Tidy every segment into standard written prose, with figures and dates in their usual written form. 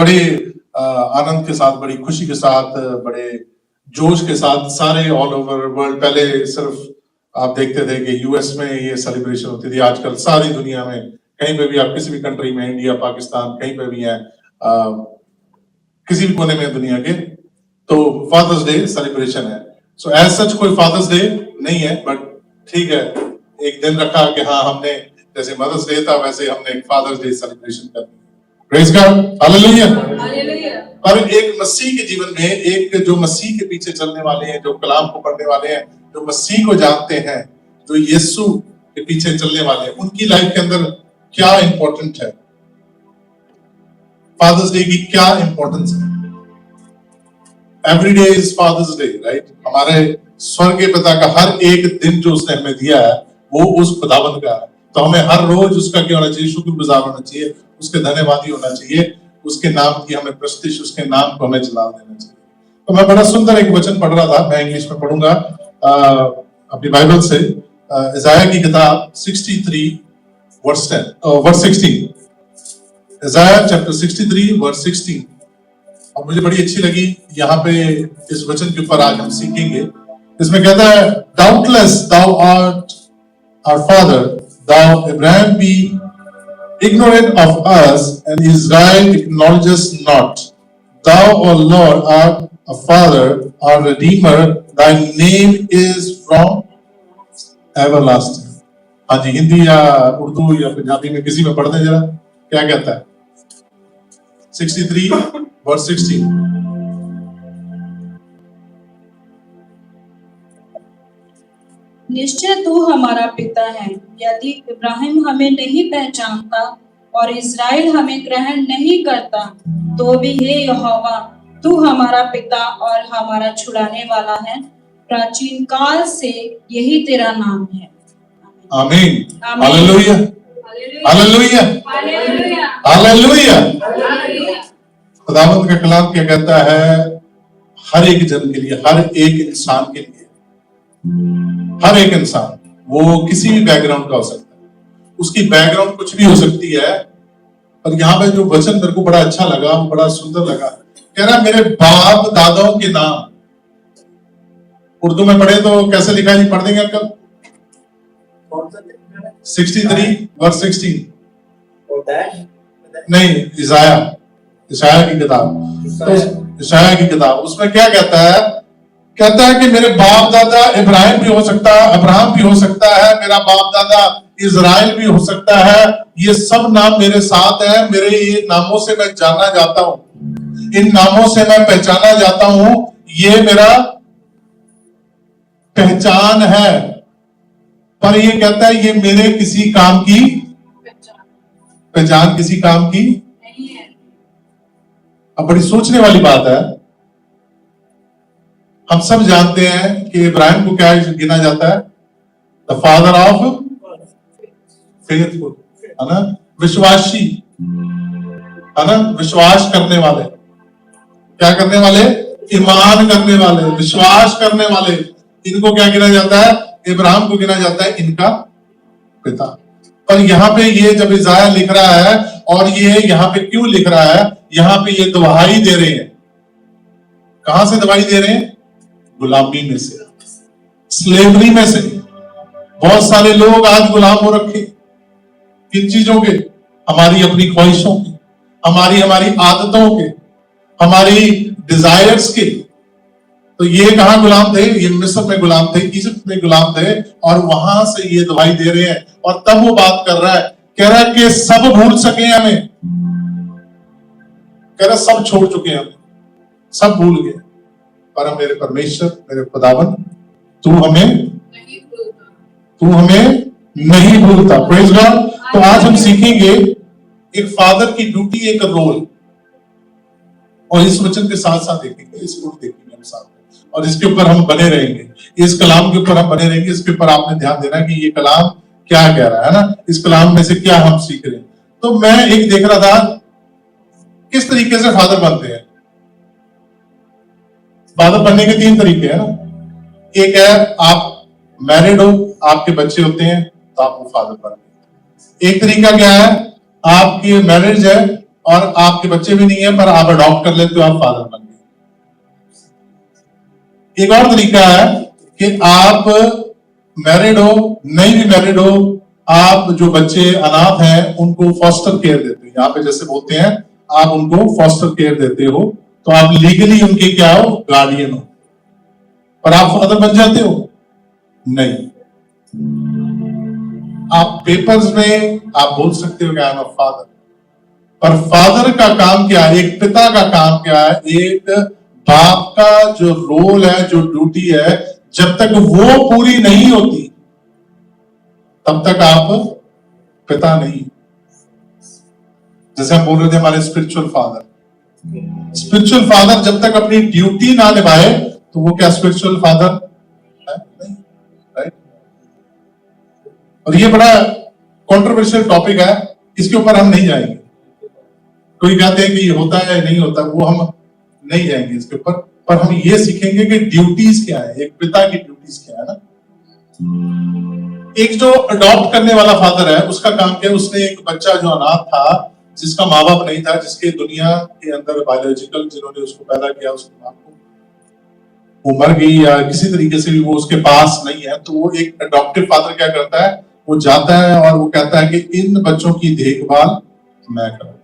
बड़े आनंद के साथ, बड़ी खुशी के साथ, बड़े जोश के साथ सारे ऑल ओवर वर्ल्ड, पहले सिर्फ आप देखते थे कि यूएस में ये सेलिब्रेशन होती थी, आजकल सारी दुनिया में कहीं पे भी आप किसी भी कंट्री में, इंडिया, पाकिस्तान, कहीं पे भी है, किसी भी कोने में दुनिया के, तो फादर्स डे सेलिब्रेशन है। सो एज सच कोई फादर्स डे नहीं है, बट ठीक है, एक दिन रखा कि हाँ हमने जैसे मदर्स डे था वैसे हमने एक फादर्स डे सेलिब्रेशन कर दिया। Praise God, hallelujah. पर एक मसीह के जीवन में, एक जो मसीह के पीछे चलने वाले हैं, जो कलाम को पढ़ने वाले हैं, जो मसीह को जानते हैं, जो यीशु के पीछे चलने वाले हैं, उनकी लाइफ के अंदर क्या इंपॉर्टेंट है, फादर्स डे की क्या इंपॉर्टेंस है। Every day is father's day, right. हमारे स्वर्गीय पिता का हर एक दिन जो उसने हमें दिया है वो उस खुदाबंद का है, तो हमें हर रोज उसका क्या होना चाहिए, शुक्रगुजार होना चाहिए, उसके धन्यवादी होना चाहिए, उसके नाम की हमें प्रस्तिश, उसके नाम को हमें जला देना चाहिए। तो मैं बड़ा सुंदर एक वचन पढ़ रहा था, मैं इंग्लिश में पढ़ूंगा अपनी बाइबल से, इज़ाया की किताब 63 वर्स 16, इज़ाया चैप्टर 63 वर्स 16। और मुझे बड़ी अच्छी लगी यहाँ पे इस वचन के ऊपर आज हम सीखेंगे। इसमें कहता है, doubtless thou art our father, thou Abraham be ignorant of us, and Israel acknowledges not. Thou, O Lord, art a father, our redeemer, thy name is from everlasting. हाँ जी, हिंदी या उर्दू या पंजाबी में किसी में पढ़ दें जरा, क्या कहता है? 63 वर्स 16। निश्चय तू हमारा पिता है। यदि इब्राहिम हमें नहीं पहचानता और इज़राइल हमें ग्रहण नहीं करता, तो भी हे यहोवा, तू हमारा पिता और हमारा छुड़ाने वाला है। प्राचीन काल से यही तेरा नाम है। आमीन, हालेलुया, हालेलुया, हालेलुया। खुदावंद का कलाम क्या कहता है? हर एक जन के लिए, हर एक इंसान के लिए, हर एक इंसान, वो किसी भी बैकग्राउंड का हो सकता है, उसकी बैकग्राउंड कुछ भी हो सकती है, पर यहाँ पे जो वचन मेरे को बड़ा अच्छा लगा, बड़ा सुंदर लगा, कह रहा मेरे बाप दादाओं के नाम। उर्दू में पढ़े तो कैसे लिखा है जी, पढ़ देंगे अंकल? 63 वर्स 16 नहीं, इशाया की किताब, तो इशाया की किताब, उसमें क्या कहता है? कहता है कि मेरे बाप दादा इब्राहिम भी हो सकता है, अब्राहम भी हो सकता है, मेरा बाप दादा इज़राइल भी हो सकता है, ये सब नाम मेरे साथ है, मेरे ये नामों से मैं जाना जाता हूं, इन नामों से मैं पहचाना जाता हूं, ये मेरा पहचान है। पर ये कहता है ये मेरे किसी काम की पहचान, किसी काम की नहीं है। अब बड़ी सोचने वाली बात है। हम सब जानते हैं कि इब्राहिम को क्या गिना जाता है? द फादर ऑफ फेथफुल, है ना, विश्वासी, है ना, विश्वास करने वाले। क्या करने वाले? ईमान करने वाले, विश्वास करने वाले। इनको क्या गिना जाता है? इब्राहिम को गिना जाता है इनका पिता। पर यहाँ पे ये जब इज़ाया लिख रहा है, और ये यहाँ पे क्यों लिख रहा है? यहाँ पे ये गवाही दे रहे हैं। कहां से गवाही दे रहे हैं? गुलामी में से, स्लेवरी में से। बहुत सारे लोग आज गुलाम हो रखे किन चीजों के? हमारी अपनी ख्वाहिशों के, हमारी आदतों के, हमारी डिजायर्स के। तो ये कहां गुलाम थे? ये मिस्र में गुलाम थे, इजिप्ट में गुलाम थे, और वहां से ये गवाही दे रहे हैं। और तब वो बात कर रहा है, कह रहा है कि सब भूल सके हमें, कह रहा सब छोड़ चुके हैं, हमें सब भूल गए, पर मेरे परमेश्वर, मेरे खुदावन, तू हमें नहीं भूलता। Praise God. तो आज हम सीखेंगे एक फादर की ड्यूटी, एक रोल, और इस वचन के साथ साथ देखेंगे, इसको देखेंगे हम साथ में, और इसके ऊपर हम बने रहेंगे, इस कलाम के ऊपर हम बने रहेंगे। इसके ऊपर आपने ध्यान देना कि ये कलाम क्या कह रहा है ना, इस कलाम में से क्या हम सीख रहे हैं। तो मैं एक देख रहा था किस तरीके से फादर बनते हैं। फादर बनने के 3 तरीके हैं ना। एक है आप मैरिड हो, आपके बच्चे होते हैं, तो आप वो फादर बन गए। एक तरीका क्या है? आपकी मैरिज है, और आपके बच्चे भी नहीं है पर आप अडॉप्ट कर लेते हो, आप फादर बन गए। एक और तरीका है कि आप मैरिड हो, नहीं भी मैरिड हो, आप जो बच्चे अनाथ हैं उनको फॉस्टर केयर देते हो। यहाँ पे जैसे बोलते हैं आप उनको फॉस्टर केयर देते हो, तो आप लीगली उनके क्या हो, गार्डियन हो, पर आप फादर बन जाते हो नहीं। आप पेपर्स में आप बोल सकते हो कि आई एम अ फादर, पर फादर का काम क्या है, एक पिता का काम क्या है, एक बाप का जो रोल है, जो ड्यूटी है, जब तक वो पूरी नहीं होती तब तक आप पिता नहीं। जैसे हम बोल रहे थे हमारे स्पिरिचुअल फादर जब तक अपनी ड्यूटी ना निभाए तो वो क्या स्पिरिचुअल फादर है? नहीं, राइट। और ये बड़ा कंट्रोवर्शियल टॉपिक है, इसके ऊपर हम नहीं जाएंगे। कोई कहते हैं कि ये होता है नहीं होता, वो हम नहीं जाएंगे इसके ऊपर, पर हम ये सीखेंगे कि ड्यूटीज क्या है, एक पिता की ड्यूटीज क्या है ना। एक जो अडॉप्ट करने वाला फादर है उसका काम क्या है, उसने एक बच्चा जो अनाथ था, जिसका माँ बाप नहीं था, जिसके दुनिया के अंदर बायोलॉजिकल जिन्होंने उसको पैदा किया उसके माँ को वो मर गई या किसी तरीके से भी वो उसके पास नहीं है, तो वो एक अडॉप्टिव फादर क्या करता है, वो जाता है और वो कहता है कि इन बच्चों की देखभाल मैं करूंगा।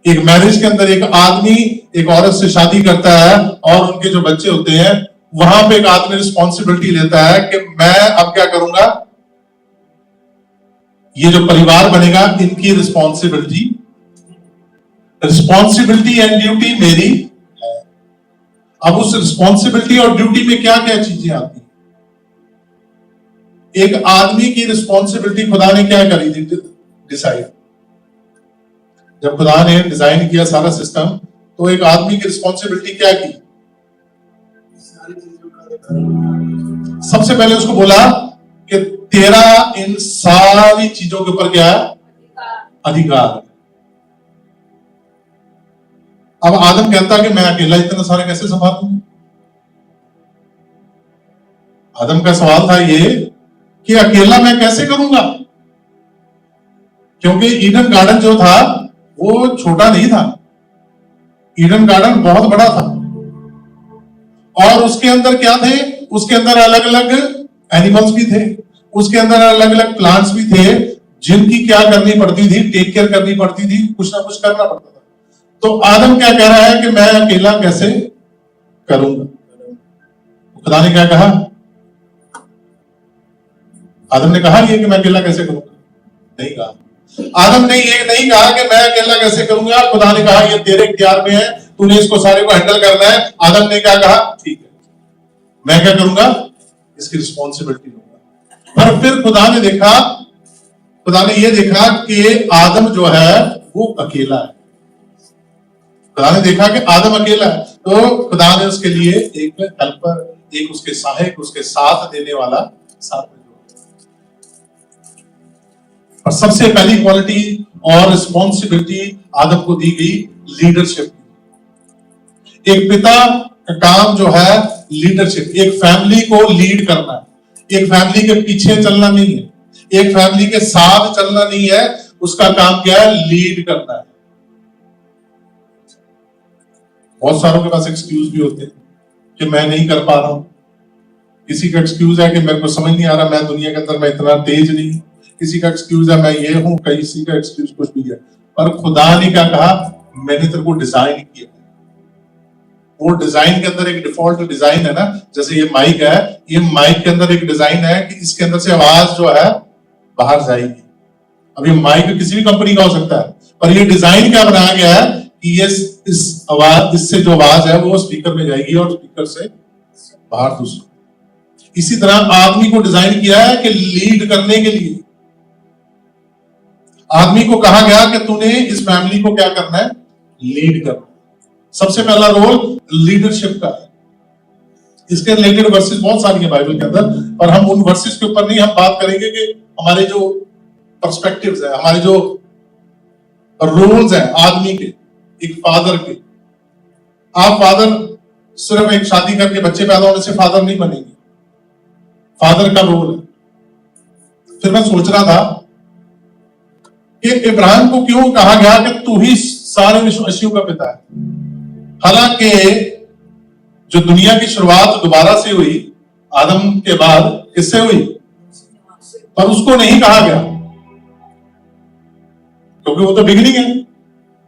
एक मैरिज के अंदर एक आदमी एक औरत से शादी करता है और उनके जो बच्चे होते हैं वहां पे एक आदमी रिस्पॉन्सिबिलिटी लेता है कि मैं अब क्या करूंगा, ये जो परिवार बनेगा इनकी रिस्पॉन्सिबिलिटी एंड ड्यूटी मेरी है। अब उस रिस्पॉन्सिबिलिटी और ड्यूटी में क्या क्या चीजें आती हैं। एक आदमी की रिस्पॉन्सिबिलिटी खुदा ने क्या करी थी डिसाइड, जब खुदा ने डिजाइन किया सारा सिस्टम, तो एक आदमी की रिस्पॉन्सिबिलिटी क्या की, सबसे पहले उसको बोला कि तेरा इन सारी चीजों के ऊपर क्या है, अधिकार। अब आदम कहता कि मैं अकेला इतना सारे कैसे संभालूंगा। आदम का सवाल था ये कि अकेला मैं कैसे करूंगा, क्योंकि ईडन गार्डन जो था वो छोटा नहीं था, ईडन गार्डन बहुत बड़ा था और उसके अंदर क्या थे, उसके अंदर अलग अलग एनिमल्स भी थे, उसके अंदर अलग अलग प्लांट्स भी थे जिनकी क्या करनी पड़ती थी, टेक केयर करनी पड़ती थी, कुछ ना कुछ करना पड़ता था। तो आदम क्या कह रहा है कि मैं अकेला कैसे करूंगा। खुदा ने क्या कहा, आदम ने कहा ये कि मैं अकेला कैसे करूंगा, नहीं कहा। आदम ने ये नहीं कहा कि मैं अकेला कैसे करूंगा, खुदा ने कहा ये तेरे इख्तियार में है, तूने इसको सारे को हैंडल करना है। आदम ने क्या कहा, ठीक है मैं क्या करूंगा, इसकी रिस्पॉन्सिबिलिटी लूंगा। पर फिर खुदा ने ये देखा कि आदम जो है वो अकेला है। खुदा ने देखा कि आदम अकेला है, तो खुदा ने उसके लिए एक हेल्पर, एक उसके सहायक, उसके साथ देने वाला साथ में जोड़ा। और सबसे पहली क्वालिटी और रिस्पॉन्सिबिलिटी आदम को दी गई लीडरशिप। एक पिता का काम जो है लीडरशिप, एक फैमिली को लीड करना है, एक फैमिली के पीछे चलना नहीं है, एक फैमिली के साथ चलना नहीं है, उसका काम क्या है, लीड करना है। बहुत सारों के पास एक्सक्यूज भी होते हैं कि मैं नहीं कर पा रहा हूं। किसी का एक्सक्यूज है कि मेरे को समझ नहीं आ रहा, मैं दुनिया के अंदर मैं इतना तेज नहीं। किसी का एक्सक्यूज है मैं ये हूं, किसी का एक्सक्यूज कुछ भी है। पर खुदा ने क्या कहा, मैंने तेरे को डिजाइन किया। वो डिजाइन के अंदर एक डिफॉल्ट डिजाइन है ना, जैसे ये माइक है, ये माइक के अंदर एक डिजाइन है कि इसके अंदर से आवाज जो है बाहर जाएगी। अब ये माइक किसी भी कंपनी का हो सकता है, पर ये डिजाइन क्या बनाया गया है कि ये इस आवाज, इससे जो आवाज है वो स्पीकर में जाएगी और स्पीकर से बाहर दूसरा। इसी तरह आदमी को डिजाइन किया है कि लीड करने के लिए। आदमी को कहा गया कि तूने इस फैमिली को क्या करना है, लीड करना। सबसे पहला रोल लीडरशिप का है। इसके रिलेटेड वर्सेस बहुत सारी है बाइबल के अंदर, पर हम उन वर्सेस के ऊपर नहीं, हम बात करेंगे कि हमारे जो पर्सपेक्टिव्स है, हमारे जो रोल्स हैं आदमी के, एक फादर के। आप फादर सिर्फ एक शादी करके बच्चे पैदा होने से फादर नहीं बनेंगे, फादर का रोल है। फिर मैं सोच रहा था कि इब्राहिम को क्यों कहा गया कि तू ही सारे विश्वासियों का पिता है। हालांकि जो दुनिया की शुरुआत दोबारा से हुई आदम के बाद, किससे हुई? पर उसको नहीं कहा गया क्योंकि वो तो बिगिनिंग है,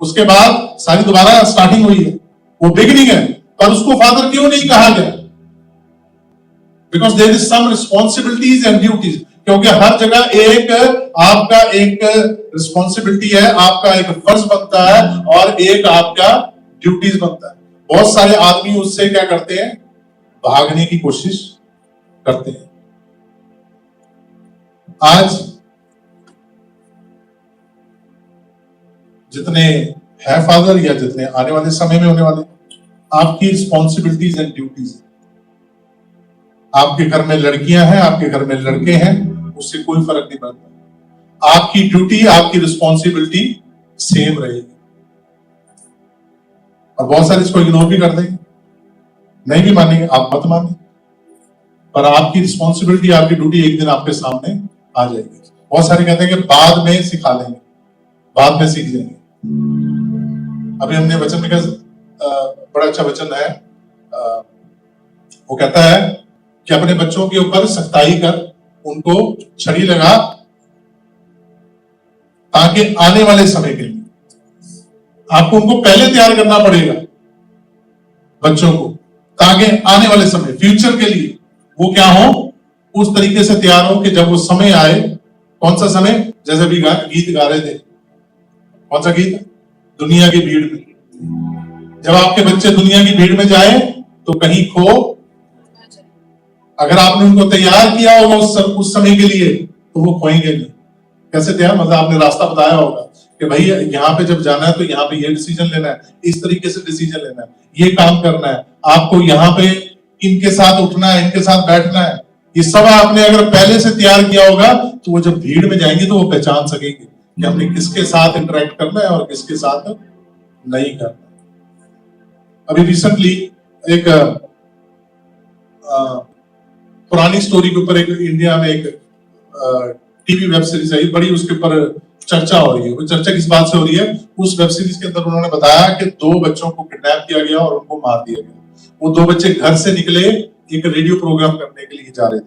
उसके बाद सारी दोबारा स्टार्टिंग हुई है, वो बिगिनिंग है। पर उसको फादर क्यों नहीं कहा गया? Because there is some responsibilities and duties, क्योंकि हर जगह एक आपका एक रिस्पॉन्सिबिलिटी है, आपका एक फर्ज बनता है और एक आपका ड्यूटीज बनता है। बहुत सारे आदमी उससे क्या करते हैं? भागने की कोशिश करते हैं। आज जितने है फादर या जितने आने वाले समय में होने वाले, आपकी रिस्पॉन्सिबिलिटीज एंड ड्यूटीज। आपके घर में लड़कियां हैं, आपके घर में लड़के हैं, उससे कोई फर्क नहीं पड़ता। आपकी ड्यूटी, आपकी रिस्पॉन्सिबिलिटी सेम रहेगी। और बहुत सारे इसको इग्नोर भी कर देंगे, नहीं भी मानेंगे, आप मत माने, पर आपकी रिस्पॉन्सिबिलिटी, आपकी ड्यूटी एक दिन आपके सामने आ जाएगी। बहुत सारे कहते हैं कि बाद में सिखा लेंगे, बाद में सीख जाएंगे। अभी हमने वचन में बड़ा अच्छा वचन है, वो कहता है कि अपने बच्चों के ऊपर सख्ताई कर, उनको छड़ी लगा, ताकि आने वाले समय के लिए आपको उनको पहले तैयार करना पड़ेगा बच्चों को, ताकि आने वाले समय फ्यूचर के लिए वो क्या हो, उस तरीके से तैयार हो कि जब वो समय आए। कौन सा समय? जैसे भी गीत गा रहे थे, कौन सा गीत? दुनिया की भीड़ में। जब आपके बच्चे दुनिया की भीड़ में जाए तो कहीं खो, अगर आपने उनको तैयार किया होगा उस समय के लिए तो वो खोएंगे नहीं। कैसे तैयार? मतलब आपने रास्ता बताया होगा कि भाई यहाँ पे जब जाना है तो यहाँ पे ये डिसीजन लेना है, इस तरीके से डिसीजन लेना है, ये काम करना है, आपको यहाँ पे इनके साथ उठना है, इनके साथ बैठना है। ये सब आपने अगर पहले से तैयार किया होगा तो वो जब भीड़ में जाएंगे तो वो पहचान सकेंगे कि हमने किसके साथ इंटरेक्ट करना है और किसके साथ नहीं करना। अभी रिसेंटली एक पुरानी स्टोरी के ऊपर एक इंडिया में एक टीवी वेब सीरीज आई, बड़ी उसके ऊपर चर्चा हो रही है। वो चर्चा किस बात से हो रही है? उस वेब सीरीज के अंदर उन्होंने बताया कि 2 बच्चों को किडनैप किया गया और उनको मार दिया गया। वो 2 बच्चे घर से निकले, एक रेडियो प्रोग्राम करने के लिए जा रहे थे,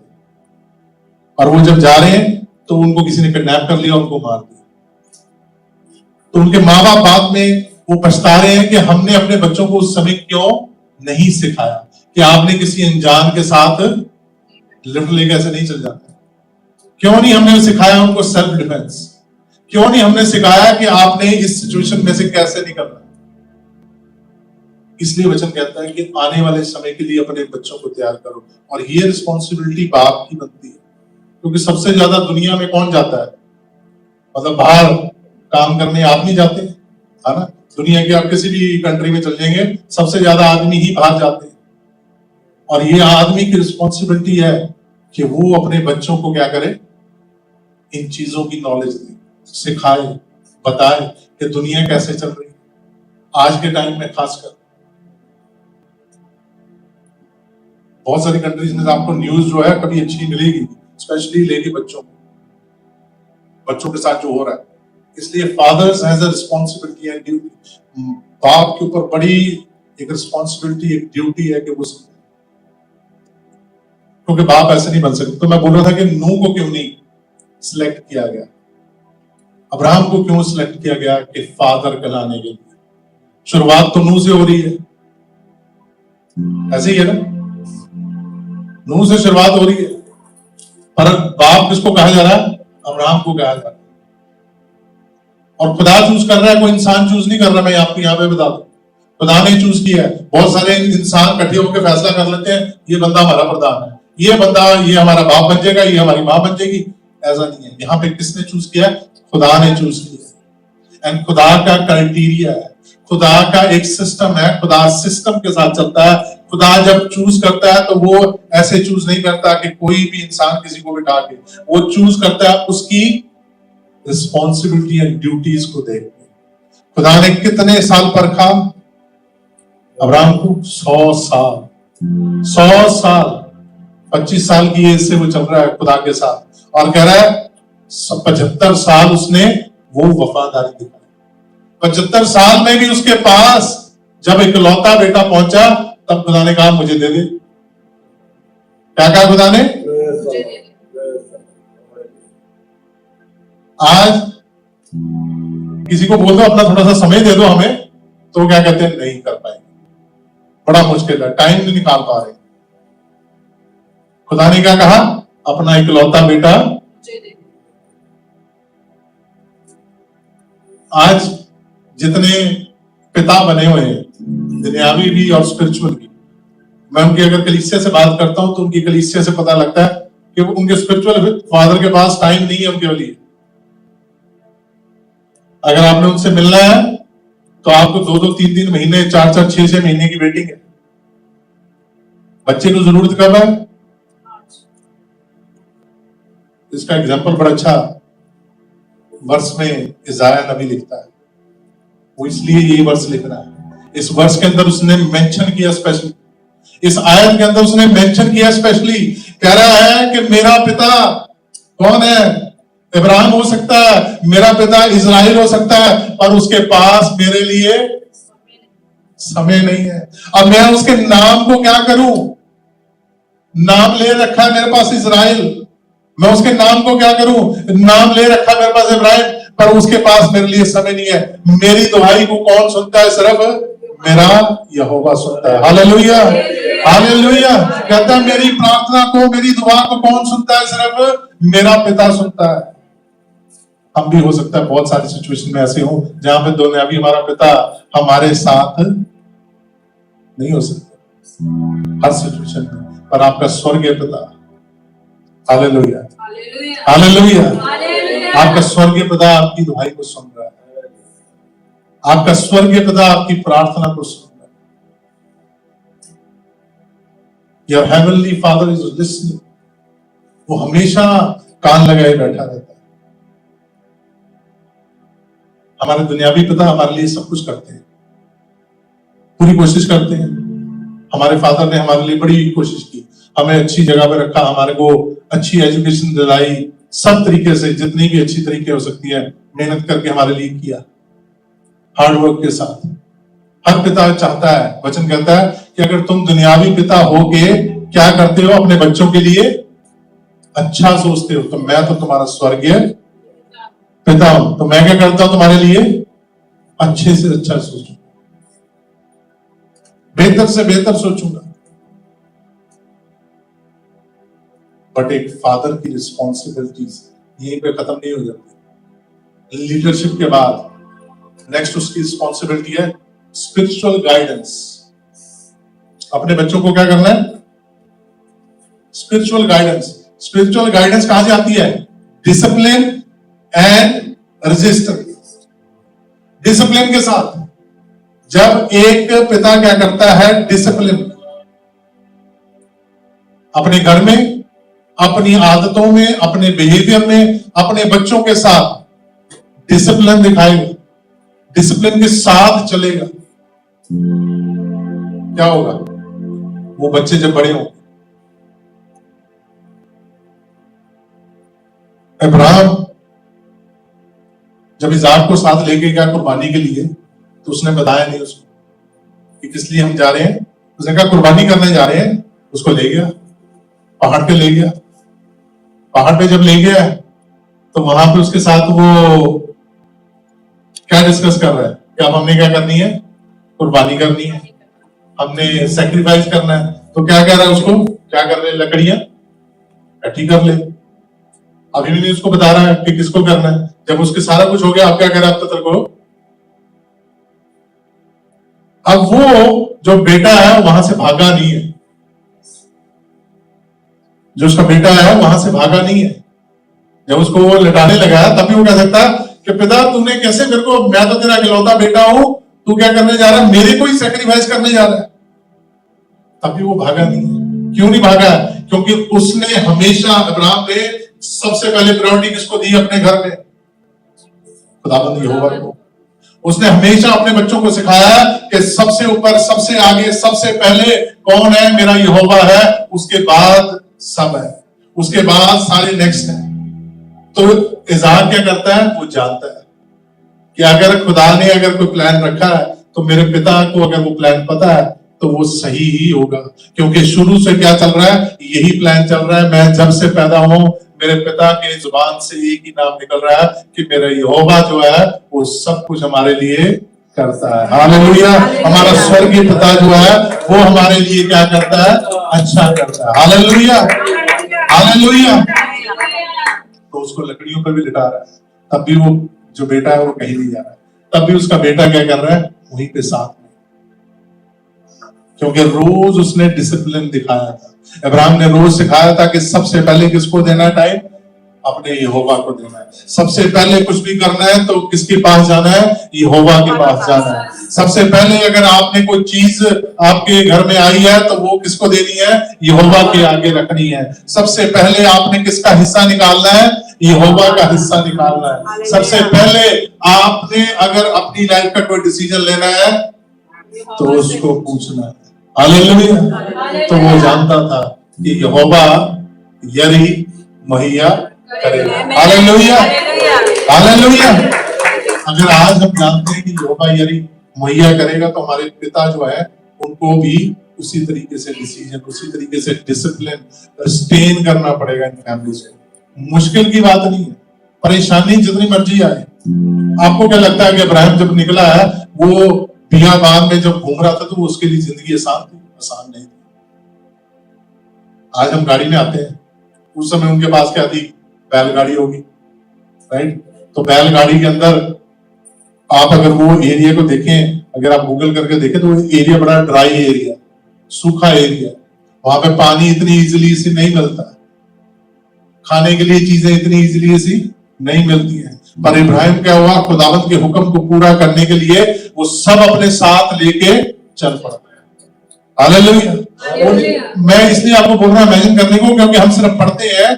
और वो जब जा रहे हैं तो उनको किसी ने किडनैप कर लिया, उनको मार दिया। तो उनके माँ बाप बाद में वो पछता रहे हैं कि हमने अपने बच्चों को उस समय क्यों नहीं सिखाया कि आपने किसी अनजान के साथ लिफ्ट लेके ऐसे नहीं चल जाते। क्यों नहीं हमने सिखाया उनको सेल्फ डिफेंस? क्यों नहीं हमने सिखाया कि आपने इस सिचुएशन में से कैसे निकलना? इसलिए वचन कहता है कि आने वाले समय के लिए अपने बच्चों को तैयार करो, और ये रिस्पॉन्सिबिलिटी बाप की बनती है। क्योंकि सबसे ज्यादा दुनिया में कौन जाता है? मतलब बाहर काम करने आदमी जाते हैं, है ना? दुनिया के आप किसी भी कंट्री में चल जाएंगे, सबसे ज्यादा आदमी ही बाहर जाते हैं। और ये आदमी की रिस्पॉन्सिबिलिटी है कि वो अपने बच्चों को क्या करे? इन चीजों की नॉलेज दे, सिखाए, बताए कि दुनिया कैसे चल रही है आज के टाइम में। खासकर बहुत सारी कंट्रीज में आपको न्यूज जो है कभी अच्छी मिलेगी, स्पेशली लेडी बच्चों के साथ जो हो रहा है। इसलिए fathers has a responsibility and duty. बाप के ऊपर बड़ी एक रिस्पॉन्सिबिलिटी, एक ड्यूटी है कि वो, क्योंकि बाप ऐसे नहीं बन सकते। तो मैं बोल रहा था कि नूह को क्यों नहीं सिलेक्ट किया गया, अब्राहम को क्यों सिलेक्ट किया गया कि फादर कहलाने के लिए? शुरुआत तो नूह से हो रही है, ऐसे ही है ना? नूह से शुरुआत हो रही है, पर बाप किसको कहा जा रहा है? अब्राहम को कहा जा रहा है। और खुदा चूज कर रहा है, कोई इंसान चूज नहीं कर रहा। मैं आपको यहाँ पे बता दूं, खुदा ने चूज किया है। बहुत सारे इंसान इकट्ठे होकर फैसला कर लेते हैं, ये बंदा हमारा प्रधान है, ये बंदा ये हमारा बाप बन जाएगा, ये हमारी माँ बन जाएगी। ऐसा नहीं है। यहाँ पे किसने चूज किया? खुदा ने चूज किया। एंड खुदा का क्राइटेरिया है, खुदा का एक सिस्टम है, खुदा सिस्टम के साथ चलता है। खुदा जब चूज करता है तो वो ऐसे चूज नहीं करता कि कोई भी इंसान किसी को बिठा के, वो चूज करता है उसकी रिस्पॉन्सिबिलिटी एंड ड्यूटीज को देख के। खुदा ने कितने साल परखा अब्राहम को? 100 साल। 100 साल, 25 साल की एज से वो चल रहा है खुदा के साथ, और कह रहा है 75 साल उसने वो वफादारी दिखाई। 75 साल में भी उसके पास जब इकलौता बेटा पहुंचा तब खुदा ने कहा मुझे दे दे। क्या कहा खुदा ने? आज किसी को बोल दो अपना थोड़ा सा समय दे दो हमें, तो क्या कहते हैं नहीं कर पाएंगे, बड़ा मुश्किल है, टाइम नहीं निकाल पा रहे। खुदा ने क्या कहा? अपना इकलौता बेटा। आज जितने पिता बने हुए हैं, दुनियावी भी और स्पिरिचुअल भी, मैं उनकी अगर कलीसिया से बात करता हूं तो उनकी कलीसिया से पता लगता है कि उनके स्पिरिचुअल फादर के पास टाइम नहीं है उनके लिए। अगर आपने उनसे मिलना है तो आपको 2-2, 3-3 महीने, 4-4, 6-6 महीने की वेटिंग है। बच्चे को जरूरत कब है? इसका एग्जाम्पल बड़ा अच्छा वर्ष में इज़ाया नबी लिखता है। वो इसलिए यही वर्ष लिख रहा है, इस वर्ष के अंदर उसने मेंशन किया स्पेशली, इस आयत के अंदर उसने मेंशन किया स्पेशली, कह रहा है कि मेरा पिता कौन है? इब्राहिम हो सकता है, मेरा पिता इजराइल हो सकता है, पर उसके पास मेरे लिए समय नहीं है। अब मैं उसके नाम को क्या करूं? नाम ले रखा है मेरे पास इजराइल, मैं उसके नाम को क्या करूं? नाम ले रखा है मेरे पास इब्राहिम, पर उसके पास मेरे लिए समय नहीं है। मेरी दुआई को कौन सुनता है? सिर्फ मेरा यहोवा सुनता है। Hallelujah, hallelujah. कहता है मेरी प्रार्थना को, मेरी दुआ को कौन सुनता है? सिर्फ मेरा पिता सुनता है। हम भी हो सकता है बहुत सारी सिचुएशन में ऐसे हो जहां पे दुनियावी हमारा पिता हमारे साथ नहीं हो सकता हर सिचुएशन में, पर आपका स्वर्गीय पिता, हालेलुया, हालेलुया, आपका स्वर्गीय पिता आपकी दुआई को सुन रहा है, आपका स्वर्गीय पिता आपकी प्रार्थना को सुन रहा है। Your heavenly Father is listening। वो हमेशा कान लगाए बैठा रहता है। हमारे दुनियावी पिता हमारे लिए सब कुछ करते हैं, पूरी कोशिश करते हैं। हमारे फादर ने हमारे लिए बड़ी कोशिश की, हमें अच्छी जगह पे रखा, हमारे को अच्छी एजुकेशन दिलाई, सब तरीके से जितनी भी अच्छी तरीके हो सकती है मेहनत करके हमारे लिए किया, हार्डवर्क के साथ। हर पिता चाहता है, वचन कहता है कि अगर तुम दुनियावी पिता होके क्या करते हो अपने बच्चों के लिए अच्छा सोचते हो, तो मैं तो तुम्हारा स्वर्गीय पिता हूं, तो मैं क्या करता हूं तुम्हारे लिए अच्छे से अच्छा सोचूंगा, बेहतर से बेहतर सोचूंगा। बट एक फादर की रिस्पॉन्सिबिलिटीज यहीं पे खत्म नहीं हो जाती। लीडरशिप के बाद नेक्स्ट उसकी रिस्पॉन्सिबिलिटी है स्पिरिचुअल गाइडेंस। अपने बच्चों को क्या करना है? Spiritual guidance. स्पिरिचुअल गाइडेंस कहां से आती है? Discipline and resistance. डिसिप्लिन के साथ, जब एक पिता क्या करता है? डिसिप्लिन, अपने घर में, अपनी आदतों में, अपने बिहेवियर में, अपने बच्चों के साथ डिसिप्लिन दिखाएगा, डिसिप्लिन के साथ चलेगा, क्या होगा? वो बच्चे जब बड़े होंगे, इब्राहिम जब इज़ाक को साथ लेके गया कुर्बानी के लिए, तो उसने बताया नहीं उसको कि किस लिए हम जा रहे हैं। उसने कहा कुर्बानी करने जा रहे हैं। उसको ले गया, पहाड़ पे ले गया। पहाड़ पे जब ले गया तो वहां पे उसके साथ वो क्या डिस्कस कर रहा है कि अब हमने क्या करनी है? कुर्बानी करनी है, हमने सैक्रिफाइस करना है। तो क्या कह रहा है उसको? क्या कर रहे? लकड़ियां इकट्ठी कर ले। अभी भी नहीं उसको बता रहा है कि किसको करना है। जब उसके सारा कुछ हो गया, अब क्या कह रहा है? अब तो तेरे को, अब वो जो बेटा है वहां से भागा नहीं है, जो उसका बेटा है वहां से भागा नहीं है। जब उसको वो लटाने लगा तब भी वो कह सकता है कि पिता तूने कैसे मेरे को, मैं तो तेरा इकलौता बेटा हूं, तू क्या करने जा रहा है? मेरे को ही सैक्रिफाइस करने जा रहा है। तब भी वो भागा नहीं है। क्यों नहीं भागा? क्योंकि उसने हमेशा, अब्राहम ने सबसे पहले प्रायोरिटी किसको दी अपने घर में? खुदाबंद यहोवा को। उसने हमेशा अपने बच्चों को सिखाया कि सबसे ऊपर, सबसे आगे, सबसे पहले कौन है? मेरा यहोवा है, उसके बाद सब है, उसके बाद सारे नेक्स्ट है। तो इज़हाक क्या करता है? वो जानता है कि अगर खुदा ने अगर कोई प्लान रखा है तो मेरे पिता को अगर वो प्लान पता है तो वो सही ही होगा, क्योंकि शुरू से क्या चल रहा है, यही प्लान चल रहा है। मैं जब से पैदा हूं मेरे पिता के जुबान से एक ही नाम निकल रहा है कि मेरा यहोवा जो है वो सब कुछ हमारे लिए करता है। हालेलुया। हमारा स्वर्गीय पिता जो है वो हमारे लिए क्या करता है, अच्छा करता है। Hallelujah, hallelujah. तो उसको लकड़ियों पर भी लिटा रहा है, तब भी वो जो बेटा है वो कहीं नहीं जा रहा है, तब भी उसका बेटा क्या कर रहा है, वहीं पे साथ में, क्योंकि रोज उसने डिसिप्लिन दिखाया था। अब्राहम ने रोज सिखाया था कि सबसे पहले किसको देना है टाइम, अपने यहोवा को देना है। सबसे पहले कुछ भी करना है तो किसके पास जाना है, यहोवा के पास जाना है। सबसे पहले अगर आपने कोई चीज आपके घर में आई है तो वो किसको देनी है, यहोवा के आगे रखनी है। सबसे पहले आपने किसका हिस्सा निकालना है, यहोवा का हिस्सा निकालना है। सबसे पहले आपने अगर अपनी लाइफ का कोई डिसीजन लेना है तो उसको पूछना है। हालेलुया। तो वो जानता था कि यहोवा यरी मुहैया करेगा। Hallelujah, hallelujah. अगर आज हम जानते हैं कि यहोवा यरी मुहैया करेगा तो हमारे पिता जो है उनको भी उसी तरीके से डिसीजन, उसी तरीके से डिसिप्लिन स्टेन करना पड़ेगा इन फैमिली से। मुश्किल की बात नहीं है, परेशानी जितनी मर्जी आए। आपको क्या लगता है कि इब्राहिम जब निकला है वो बियाबान में जब घूम रहा था तो उसके लिए जिंदगी आसान थी? आसान नहीं थी। आज हम गाड़ी में आते हैं, उस समय उनके पास क्या थी, बैलगाड़ी होगी, राइट। तो बैलगाड़ी के अंदर आप अगर वो एरिया को देखें, अगर आप गूगल करके देखें तो वो एरिया बड़ा ड्राई एरिया, सूखा एरिया, वहां पे पानी इतनी इजीली से नहीं मिलता, खाने के लिए चीजें इतनी इजीली से नहीं मिलती हैं। पर इब्राहिम क्या हुआ, खुदावंत के हुक्म को पूरा करने के लिए वो सब अपने साथ लेके चल पड़ा। हालेलुया। मैं इसलिए आपको बोल रहा हूं इमेजिन करने को, क्योंकि हम सिर्फ पढ़ते हैं,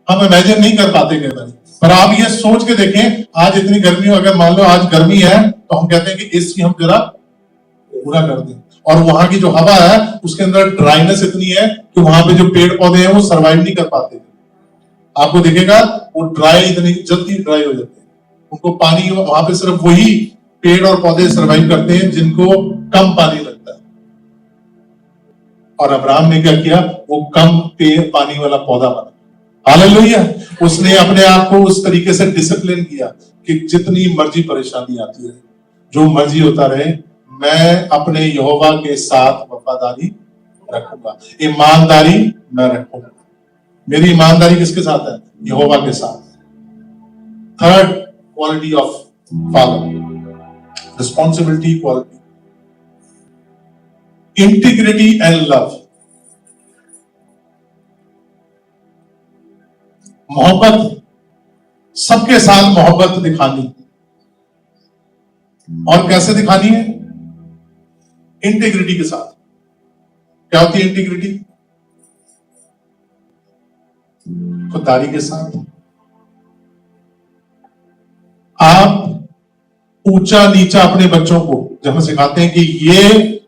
हम इमेजिन नहीं कर पाते कई बार। पर आप ये सोच के देखें, आज इतनी गर्मी हो, अगर मान लो आज गर्मी है तो हम कहते हैं कि एसी हम जरा पूरा कर दें, और वहां की जो हवा है उसके अंदर ड्राइनेस इतनी है कि वहां पे जो पेड़ पौधे हैं वो सर्वाइव नहीं कर पाते। आपको दिखेगा वो ड्राई, इतनी जल्दी ड्राई हो जाते हैं, उनको पानी, वहां पे सिर्फ वही पेड़ और पौधे सर्वाइव करते हैं जिनको कम पानी लगता है। और अब्राहम ने क्या किया, वो कम पानी वाला पौधा बना। हालेलुया। उसने अपने आप को उस तरीके से डिसिप्लिन किया कि जितनी मर्जी परेशानी आती है, जो मर्जी होता रहे, मैं अपने यहोवा के साथ वफादारी रखूंगा, ईमानदारी मैं रखूंगा। मेरी ईमानदारी किसके साथ है, यहोवा के साथ। Third quality of father, responsibility quality, integrity and love. मोहब्बत, सबके साथ मोहब्बत दिखानी। और कैसे दिखानी है, इंटीग्रिटी के साथ। क्या होती है इंटीग्रिटी, खुदारी के साथ। आप ऊंचा नीचा अपने बच्चों को जब हम सिखाते हैं कि ये,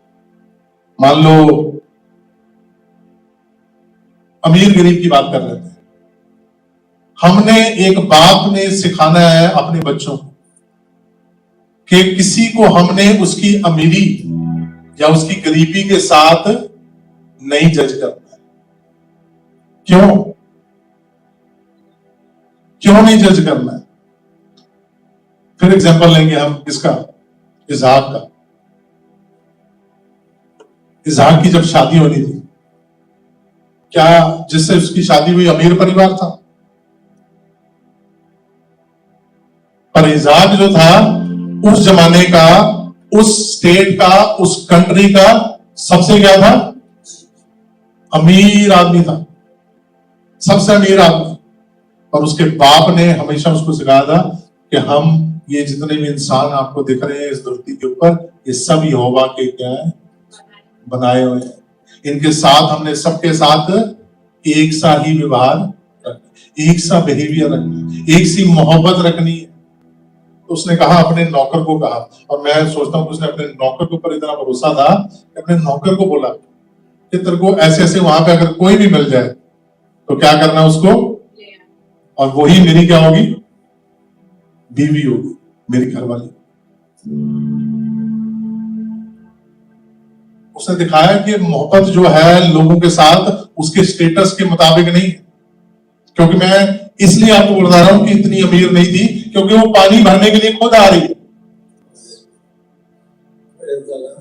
मान लो अमीर गरीब की बात कर रहे थे, हमने एक बाप ने सिखाना है अपने बच्चों को कि किसी को हमने उसकी अमीरी या उसकी गरीबी के साथ नहीं जज करना है। क्यों नहीं जज करना है? फिर एग्जांपल लेंगे हम किसका, इसहाक का। इसहाक की जब शादी होनी थी, क्या जिससे उसकी शादी हुई अमीर परिवार था? पर इसहाक जो था उस जमाने का, उस स्टेट का, उस कंट्री का सबसे क्या था, अमीर आदमी था, सबसे अमीर आदमी। और उसके बाप ने हमेशा उसको सिखाया था कि हम ये जितने भी इंसान आपको दिख रहे हैं इस धरती के ऊपर, ये सब यहोवा के क्या है, बनाए हुए हैं। इनके साथ हमने सबके साथ एक सा ही व्यवहार रखना, एक सा बिहेवियर रखना, एक सी मोहब्बत रखनी है। तो उसने कहा, अपने नौकर को कहा, और मैं सोचता हूं कि उसने अपने नौकर के ऊपर इतना भरोसा था कि अपने नौकर को बोला कि तेरे को ऐसे ऐसे वहां पे अगर कोई भी मिल जाए तो क्या करना उसको, और वही मेरी क्या होगी, बीवी होगी, मेरी घरवाली। उसने दिखाया कि मोहब्बत जो है लोगों के साथ उसके स्टेटस के मुताबिक नहीं है। क्योंकि मैं इसलिए आपको बता रहा हूं कि इतनी अमीर नहीं थी, क्योंकि वो पानी भरने के लिए खुद आ रही है।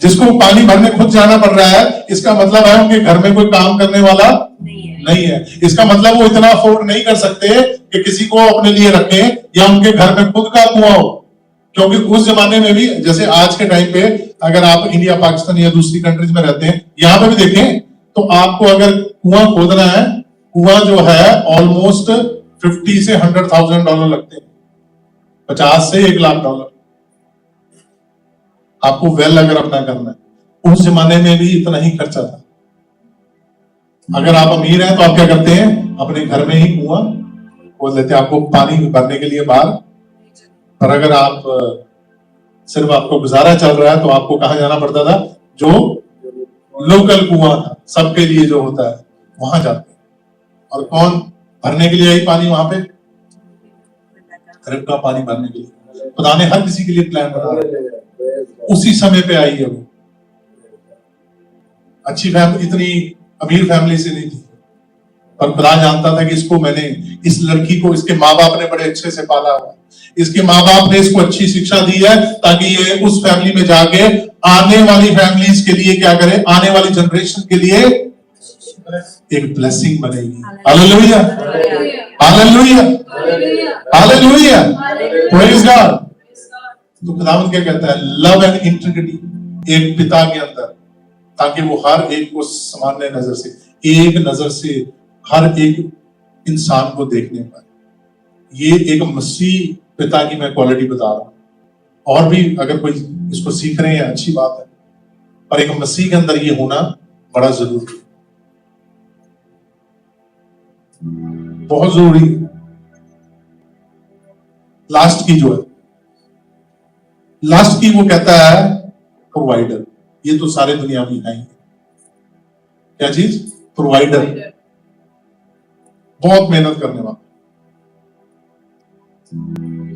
जिसको पानी भरने खुद जाना पड़ रहा है, इसका मतलब है उनके घर में कोई काम करने वाला नहीं है। इसका मतलब वो इतना अफोर्ड नहीं कर सकते कि किसी को अपने लिए रखें या उनके घर में खुद का कुआं हो। क्योंकि उस जमाने में भी, जैसे आज के टाइम पे अगर आप इंडिया, पाकिस्तान या दूसरी कंट्रीज में रहते हैं, यहां पे भी देखें तो आपको अगर कुआं खोदना है, कुआं जो है ऑलमोस्ट 50 से $100,000 लगते हैं, 50 से $1,00,000 आपको वेल अगर अपना करना है। उस जमाने में भी इतना ही खर्चा था। अगर आप अमीर हैं तो आप क्या करते हैं, अपने घर में ही कुआं खोद लेते हैं, आपको पानी भरने के लिए बाहर। पर अगर आप सिर्फ आपको गुजारा चल रहा है तो आपको कहां जाना पड़ता था, जो लोकल कुआं था सबके लिए जो होता है, वहां जाते हैं। और कौन भरने के लिए आई पानी वहां पे? रिबका पानी भरने के लिए खुदा ने हर किसी के लिए प्लान बना, उसी समय पे आई है वो। अच्छी फैमिली, इतनी अमीर फैमिली से नहीं थी, पर खुदा जानता था कि इसको मैंने, इस लड़की को इसके माँ बाप ने बड़े अच्छे से पाला हुआ, इसके माँ बाप ने इसको अच्छी शिक्षा दी है ताकि ये उस फैमिली में जाके आने वाली फैमिलीज के लिए क्या करे, आने वाली जनरेशन के लिए एक ब्लेसिंग बनेगी। Hallelujah, hallelujah, hallelujah, praise God. तो खुदावंद क्या कहता है, लव एंड इंटीग्रिटी एक पिता के अंदर, ताकि वो हर एक को सामान्य नजर से, एक नजर से हर एक इंसान को देखने पाए। ये एक मसीह पिता की मैं क्वालिटी बता रहा हूं। और भी अगर कोई इसको सीख रहे हैं अच्छी बात है, पर एक मसीह के अंदर ये होना बड़ा जरूरी है, बहुत जरूरी है। लास्ट की जो है, लास्ट की वो कहता है प्रोवाइडर। ये तो सारे दुनिया में है, क्या चीज? प्रोवाइडर। बहुत मेहनत करने वाला,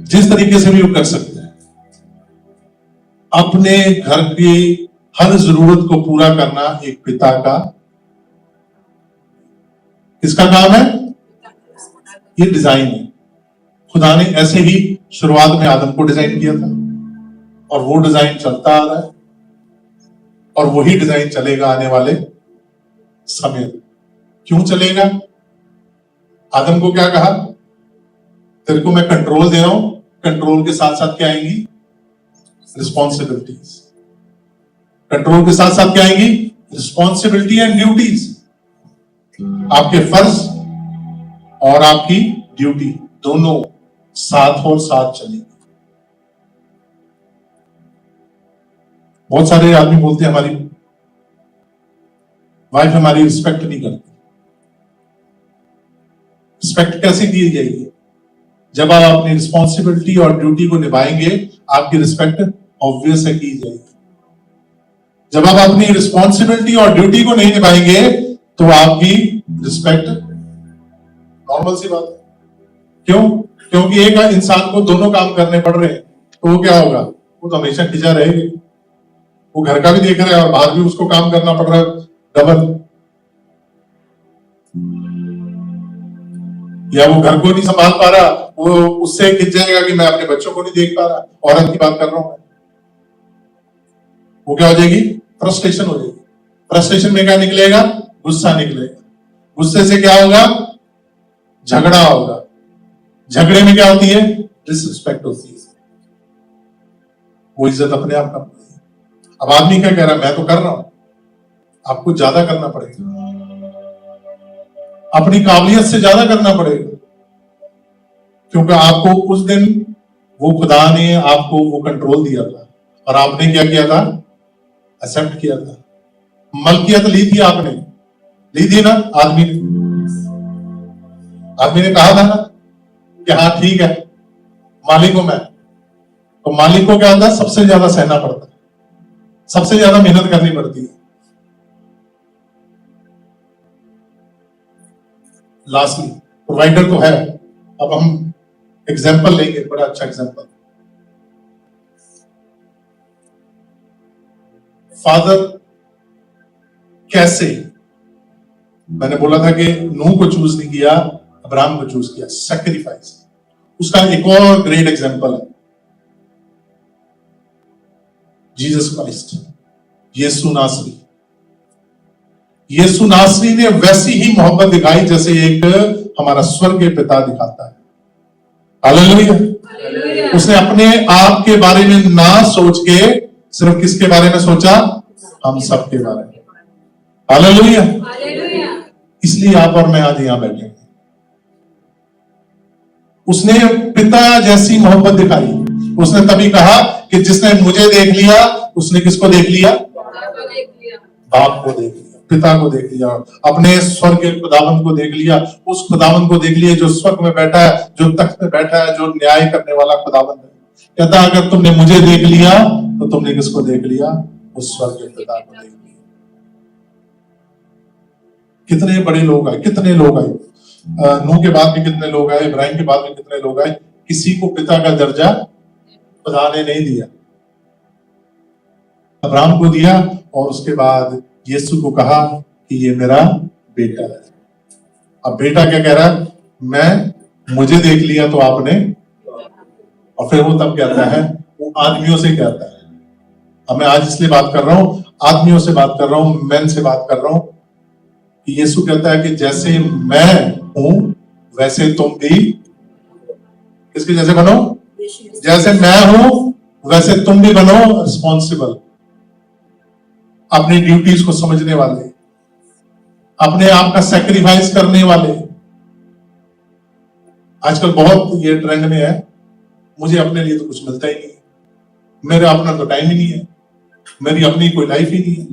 जिस तरीके से भी वो कर सकते हैं, अपने घर की हर जरूरत को पूरा करना एक पिता का, किसका काम है? ये डिजाइन है। खुदा ने ऐसे ही शुरुआत में आदम को डिजाइन किया था, और वो डिजाइन चलता आ रहा है, और वही डिजाइन चलेगा आने वाले समय। क्यों चलेगा? आदम को क्या कहा? तेरे को मैं कंट्रोल दे रहा हूं, कंट्रोल के साथ साथ क्या आएंगी? रिस्पॉन्सिबिलिटीज। कंट्रोल के साथ साथ क्या आएंगी? Responsibility and duties. आपके फर्ज और आपकी ड्यूटी दोनों साथ और साथ चलेंगे। बहुत सारे आदमी बोलते हैं हमारी वाइफ हमारी रिस्पेक्ट नहीं करती। रिस्पेक्ट कैसे की जाएगी? जब आप अपनी रिस्पॉन्सिबिलिटी और ड्यूटी को निभाएंगे, आपकी रिस्पेक्ट ऑब्वियस है की जाएगी। जब आप अपनी रिस्पॉन्सिबिलिटी और ड्यूटी को नहीं निभाएंगे तो आपकी रिस्पेक्ट, नॉर्मल सी बात है। क्यों? क्योंकि एक इंसान को दोनों काम करने पड़ रहे हैं, तो वो क्या होगा? वो तो हमेशा खिंचा रहेगी। वो घर का भी देख रहा है और बाहर भी उसको काम करना पड़ रहा है डबल। या वो घर को नहीं संभाल पा रहा, वो उससे खिंच जाएगा कि मैं अपने बच्चों को नहीं देख पा रहा। औरत की बात कर रहा हूं मैं। वो क्या हो जाएगी? फ्रस्ट्रेशन हो जाएगी। फ्रस्ट्रेशन में क्या निकलेगा? गुस्सा निकलेगा। गुस्से से क्या होगा? झगड़ा होगा। झगड़े में क्या होती है? डिसरिस्पेक्ट होती है। वो इज्जत अपने आप कम। अब आदमी क्या कह रहा है? मैं तो कर रहा हूं। आपको ज्यादा करना पड़ेगा, अपनी काबिलियत से ज्यादा करना पड़ेगा, क्योंकि आपको उस दिन वो खुदा ने आपको वो कंट्रोल दिया था और आपने क्या किया था? एक्सेप्ट किया था। मलकियत ली थी, आपने ली थी ना। आदमी ने कहा था ना कि हाँ ठीक है, मालिक हूं मैं। तो मालिक को क्या होता है? सबसे ज्यादा सहना पड़ता है, सबसे ज्यादा मेहनत करनी पड़ती है। लास्टली प्रोवाइडर तो है। अब हम एग्जाम्पल लेंगे, बड़ा अच्छा एग्जाम्पल। फादर कैसे, मैंने बोला था कि नूह को चूज नहीं किया, अब्राहम को चूज किया, सैक्रिफाइस। उसका एक और ग्रेट एग्जांपल है जीसस क्राइस्ट, यीशु नासरी। यीशु नासरी ने वैसी ही मोहब्बत दिखाई जैसे एक हमारा स्वर्गीय पिता दिखाता है। हालेलुया। उसने अपने आप के बारे में ना सोच के सिर्फ किसके बारे में सोचा? हम सब के बारे में। हालेलुया। इसलिए आप और मैं आज यहां बैठे हैं। उसने पिता जैसी मोहब्बत दिखाई। उसने तभी कहा कि जिसने मुझे देख लिया उसने किसको देख लिया? बाप को देख लिया, पिता को देख लिया, अपने स्वर्गीय खुदावंद को देख लिया, उस खुदावंद को देख लिया जो स्वर्ग में बैठा है, जो तख्त में बैठा है, जो न्याय करने वाला खुदावंद है। कहता अगर तुमने मुझे देख लिया तो तुमने किसको देख लिया? उस स्वर्गीय पिता को देख लिया। कितने बड़े लोग आए, कितने लोग आए, नूह के बाद भी कितने लोग आए, इब्राहिम के बाद भी कितने लोग आए, किसी को पिता का दर्जा खुदा ने नहीं दिया। अब्राहम को दिया और उसके बाद यीशु को कहा कि ये मेरा बेटा है। अब बेटा क्या कह रहा है? मैं मुझे देख लिया तो आपने, और फिर वो तब कहता है, वो आदमियों से कहता है। अब मैं आज इसलिए बात कर रहा हूं, आदमियों से बात कर रहा हूं, मैन से बात कर रहा हूं कि यीशु कहता है कि जैसे मैं हूं वैसे तुम भी किसके जैसे बनो? जैसे मैं हूं वैसे तुम भी बनो रिस्पॉन्सिबल, अपनी ड्यूटीज को समझने वाले, अपने आप का सैक्रिफाइस करने वाले। आजकल बहुत ये ट्रेंड में है, मुझे अपने लिए तो कुछ मिलता ही नहीं, मेरा अपना तो टाइम ही नहीं है, मेरी अपनी कोई लाइफ ही नहीं है।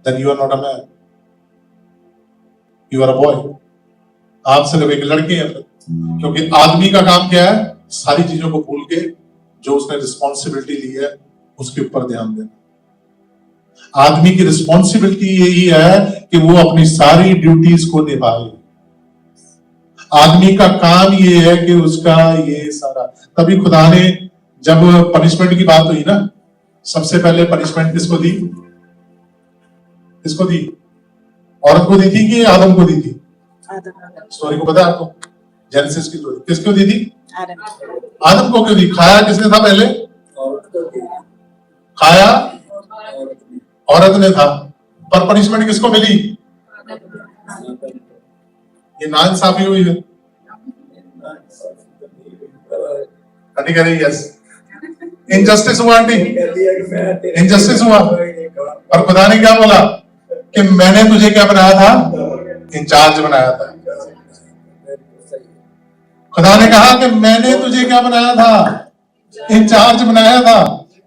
Then you are not a man, you are a boy। आप सिर्फ एक लड़के हैं, क्योंकि आदमी का काम क्या है? सारी चीजों को भूल के जो उसने रिस्पॉन्सिबिलिटी ली है उसके ऊपर ध्यान देना। आदमी की रिस्पॉन्सिबिलिटी यही है कि वो अपनी सारी ड्यूटीज को निभाए। आदमी का काम ये है कि उसका ये सारा, तभी खुदा ने जब पनिशमेंट की बात हुई ना, सबसे पहले पनिशमेंट किसको दी? किसको दी? औरत को दी थी कि आदम को दी थी? स्टोरी को पता है आपको? जेनेसिस की स्टोरी किसको दी थी? आदम को क्यों दी? खाया किसने था पहले? खाया औरत ने था, पर पनिशमेंट किसको मिली? ये नाइंसाफी हुई है। आंटी कह रही यस, इनजस्टिस हुआ। आंटी इनजस्टिस हुआ, और खुदा ने क्या बोला कि मैंने तुझे क्या बनाया था? इंचार्ज बनाया था। खुदा ने कहा कि मैंने तुझे क्या बनाया था? इंचार्ज बनाया था,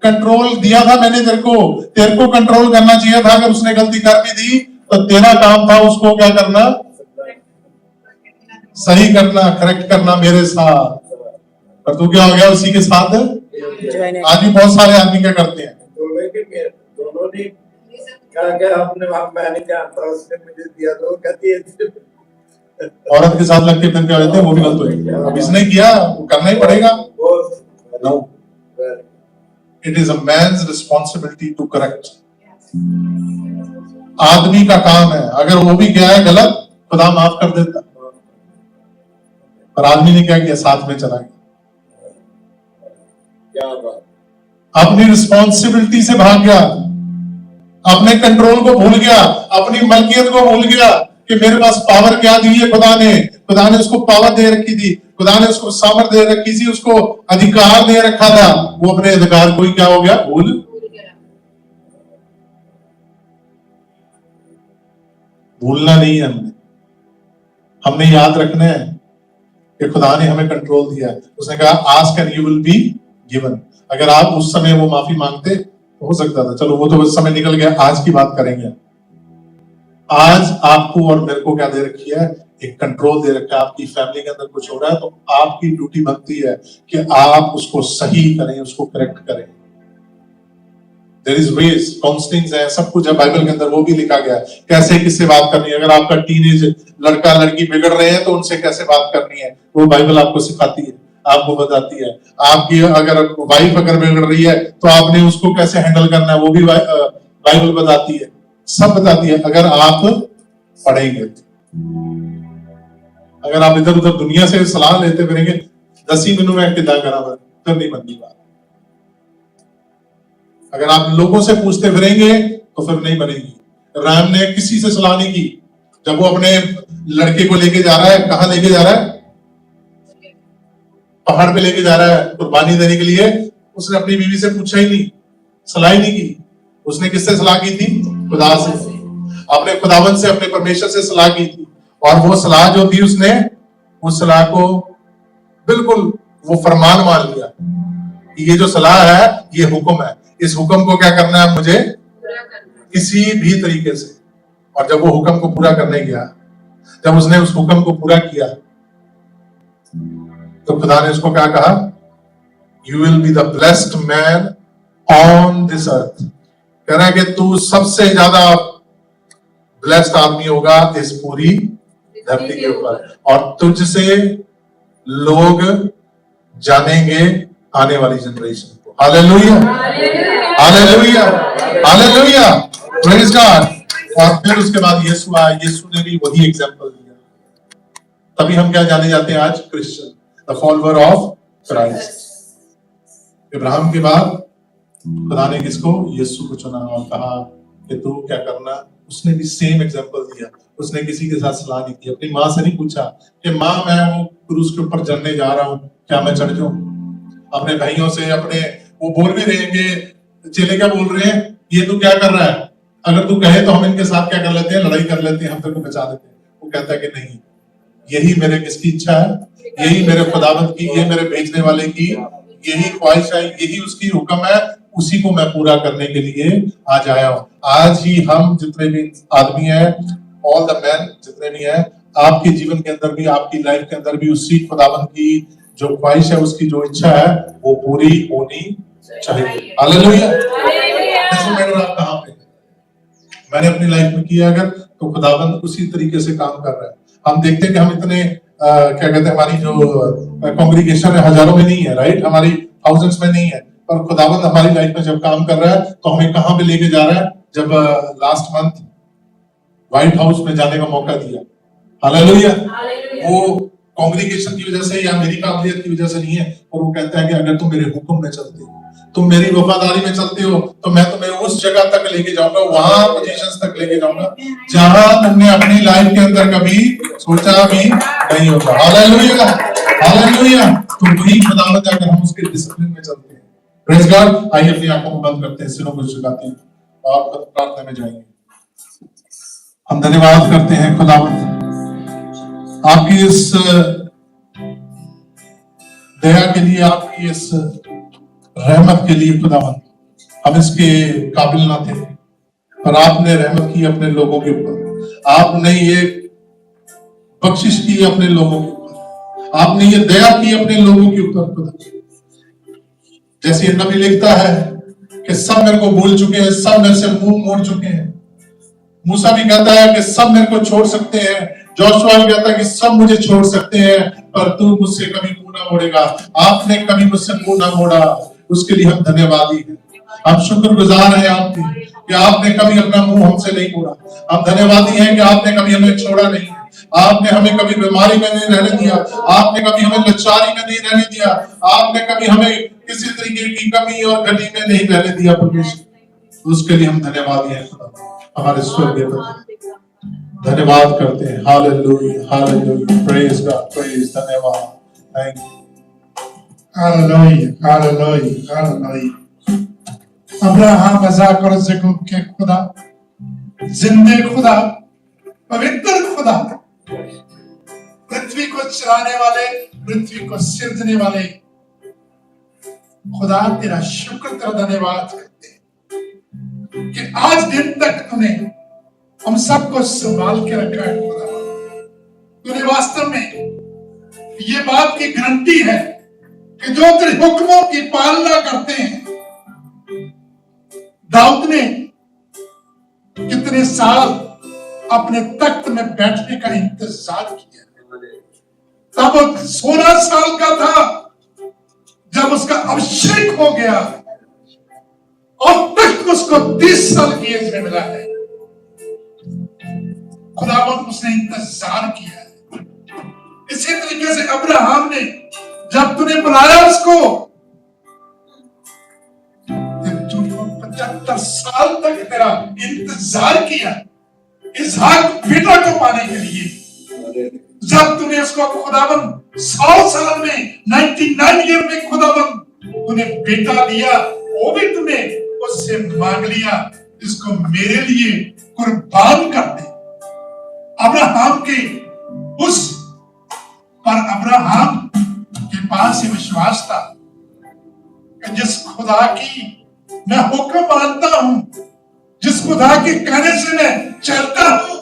कंट्रोल दिया था मैंने तेरे को कंट्रोल करना चाहिए था। अगर उसने गलती कर भी दी तो तेरा काम था उसको क्या करना? सही करना, करेक्ट करना मेरे साथ। पर तू क्या हो गया उसी के साथ? आज भी बहुत सारे आदमी क्या करते हैं, दोनों ने कहा अपने मैंने जानता उसने मुझे दिया, तो कहती है औरत के साथ लग के फिर क्या कहते हैं वो भी गलत हो। अब इसने किया, वो करना ही पड़ेगा। No, it is a man's responsibility to correct. आदमी का काम है, अगर वो भी गया है गलत, खुदा माफ कर देता, पर आदमी ने क्या किया? साथ में चला गया। क्या बात, अपनी रिस्पॉन्सिबिलिटी से भाग गया, अपने कंट्रोल को भूल गया, अपनी मलकियत को भूल गया कि मेरे पास पावर क्या दी है खुदा ने उसको पावर दे रखी थी, खुदा ने उसको सामर्थ दे रखी थी, उसको अधिकार दे रखा था। वो अपने अधिकार को ही क्या हो गया? भूलना नहीं है, हमने याद रखना है कि खुदा ने हमें कंट्रोल दिया है। उसने कहा ask and you will be given. अगर आप उस समय वो माफी मांगते तो हो सकता था, चलो वो तो उस समय निकल गया, आज की बात करेंगे। आज आपको और मेरे को क्या दे रखी है? एक कंट्रोल दे रखा है। आपकी फैमिली के अंदर कुछ हो रहा है तो आपकी ड्यूटी बनती है कि आप उसको सही करें, उसको करेक्ट करें। देयर इज वेज, काउंसलिंग्स है, सब कुछ है बाइबल के अंदर, वो भी लिखा गया है कैसे किससे बात करनी है। अगर आपका टीनेज लड़का लड़की बिगड़ रहे हैं तो उनसे कैसे बात करनी है, वो बाइबल आपको सिखाती है। आपको बताती है। आपकी अगर वाइफ अगर बिगड़ रही है तो आपने उसको कैसे हैंडल करना है वो भी बाइबल बताती है, सब बताती है, अगर आप पढ़ेंगे। अगर आप इधर उधर दुनिया से सलाह लेते फिरेंगे 10 ही मिनट में किदा करा फिर नहीं बनती बात। अगर आप लोगों से पूछते फिरेंगे तो फिर नहीं बनेगी। राम ने किसी से सलाह नहीं की। जब वो अपने लड़के को लेके जा रहा है, कहां लेके जा रहा है? पहाड़ पे लेके जा रहा है कुर्बानी देने के लिए। उसने अपनी बीवी से पूछा ही नहीं, सलाह ही नहीं की। उसने किससे सलाह की थी? खुदा से। अपने खुदावन से, अपने परमेश्वर से सलाह की थी। और वो सलाह जो थी उसने उस सलाह को बिल्कुल वो फरमान मान लिया कि ये जो सलाह है ये हुक्म है, इस हुक्म को क्या करना है मुझे किसी भी तरीके से। और जब वो हुक्म को पूरा करने गया, जब उसने उस हुक्म को पूरा किया तो खुदा ने उसको क्या कहा? You will be the blessed man on this earth. कह रहा है कि तू सबसे ज्यादा ब्लेस्ड आदमी होगा इस पूरी धरती के ऊपर, और तुझसे लोग जानेंगे आने वाली जनरेशन को। Hallelujah, hallelujah, hallelujah, praise God. और फिर उसके बाद यीशु आया। यीशु ने भी वही एग्जांपल दिया। तभी हम क्या जाने जाते हैं आज? Christian, the follower of Christ. Ibrahim के बाद खुदा ने किसको? यीशु को चुना और कहा कि तू क्या करना। उसने भी सेम एग्जांपल दिया। उसने किसी के साथ सलाह नहीं की। अपनी माँ से नहीं पूछा कि माँ मैं वो क्रूस के ऊपर चढ़ने जा रहा हूँ, क्या मैं चढ़ जाऊं? अपने भाइयों से, अपने वो बोल भी रहे हैं कि चेले क्या बोल रहे हैं, ये तू क्या कर रहा है? अगर तू कहे तो हम इनके साथ क्या कर लेते हैं? लड़ाई कर लेते हैं, हम तेरे को बचा देते हैं। वो कहता है कि नहीं, यही मेरे किसकी इच्छा है? यही मेरे खुदावंद की, ये मेरे भेजने वाले की यही ख्वाहिश है, यही उसकी हुक्म है, उसी को मैं पूरा करने के लिए आज आया हूं। आज ही हम जितने भी आदमी हैं, ऑल द मैन जितने भी हैं, आपके जीवन के अंदर भी, आपकी लाइफ के अंदर भी उसी खुदावंद की जो ख्वाहिश है, उसकी जो इच्छा है वो पूरी होनी चाहिए। हालेलुया। आप कहां पे? मैंने अपनी लाइफ में किया अगर तो खुदावंद उसी तरीके से काम कर रहा है। हम देखते हैं कि हम इतने क्या कहते हैं, हमारी जो कॉन्ग्रीगेशन है हजारों में नहीं है, राइट, हमारी थाउजेंड्स में नहीं है, पर खुदावंद हमारी लाइफ में जब काम कर रहा है तो हमें कहां पे लेके जा रहा है? जब लास्ट मंथ व्हाइट हाउस में जाने का मौका दिया। हालेलुया। वो कॉन्ग्रीगेशन की वजह से या मेरी काबिलियत की वजह से नहीं है, और वो कहता है कि अगर तुम मेरे हुक्म में चलते हो, तुम मेरी वफादारी में चलते हो, तो मैं तुम्हें उस जगह तक लेके जाऊंगा, वहां पोजीशंस तक लेके जाऊंगा जहां तुमने अपनी लाइफ के अंदर कभी सोचा भी नहीं होगा। Hallelujah, hallelujah. तो वही खुदावंद अगर हम उसके डिसिप्लिन में चलते हैं। Praise God. आइए अपनी आंखों को बंद करते हैं, सिरों को झुकाते हैं और प्रार्थना में जाएंगे। हम धन्यवाद करते हैं खुदावंद आपकी इस दया के लिए, आपकी इस रहमत के लिए। खुदावंद हम इसके काबिल ना थे, पर आपने रहमत की अपने लोगों के ऊपर, आपने ये बख्शिश की अपने लोगों के ऊपर, आपने ये दया की अपने लोगों के ऊपर। जैसे नबी लिखता है कि सब मेरे को भूल चुके हैं, सब मेरे से मुंह मोड़ चुके हैं। मूसा भी कहता है कि सब मेरे को छोड़ सकते हैं। जोशुआ भी कहता है कि सब मुझे छोड़ सकते हैं, पर तू मुझसे कभी मुंह ना मोड़ेगा। आपने कभी मुझसे मुंह ना मोड़ा, उसके लिए हम धन्यवादी हैं। हम शुक्रगुजार हैं आपके कि आपने कभी अपना मुंह हमसे नहीं मोड़ा। हम धन्यवादी हैं कि आपने कभी हमें छोड़ा नहीं, आपने हमें कभी बीमारी में नहीं रहने दिया, आपने कभी हमें लाचारी में नहीं रहने दिया, आपने कभी हमें किसी तरीके की कमी और घटी में नहीं रहने दिया। परमेश्वर, उसके लिए हम धन्यवादी हैं। हमारे स्वर्गीय पिता, धन्यवाद करते हैं। Hallelujah, hallelujah, praise God, praise, धन्यवाद, thank you. Hallelujah, hallelujah, hallelujah. Abraham Isaac और याकूब के खुदा, जिंदे खुदा, पवित्र खुदा, पृथ्वी को चलाने वाले, पृथ्वी को सिरजने वाले खुदा, तेरा शुक्र, तेरा धन्यवाद करते हैं कि आज दिन तक तूने हम सबको संभाल के रखा है। खुदा, तूने वास्तव में ये बात की गारंटी है कि जो तेरे हुक्मों की पालना करते हैं। दाऊद ने कितने साल अपने तख्त में बैठने का इंतजार किया। तब वो 16 साल का था जब उसका अभिषेक हो गया और तक उसको 30 साल की एज में मिला है, खुदावंद उसने इंतजार किया है। इसी तरीके से अब्राहम ने जब तूने बुलाया उसको 75 साल तक तेरा इंतजार किया इसहाक बेटा को पाने के लिए। जब तूने उसको खुदावंद 100 साल में 99 ईयर में खुदावंद तूने बेटा दिया, वो भी तूने उससे मांग लिया इसको मेरे लिए कुर्बान कर दे। अब्राहम के उस पर अब्राहम के पास ये विश्वास था कि जिस खुदा की मैं हुक्म मानता हूं, जिस खुदा के कहने से मैं चलता हूं,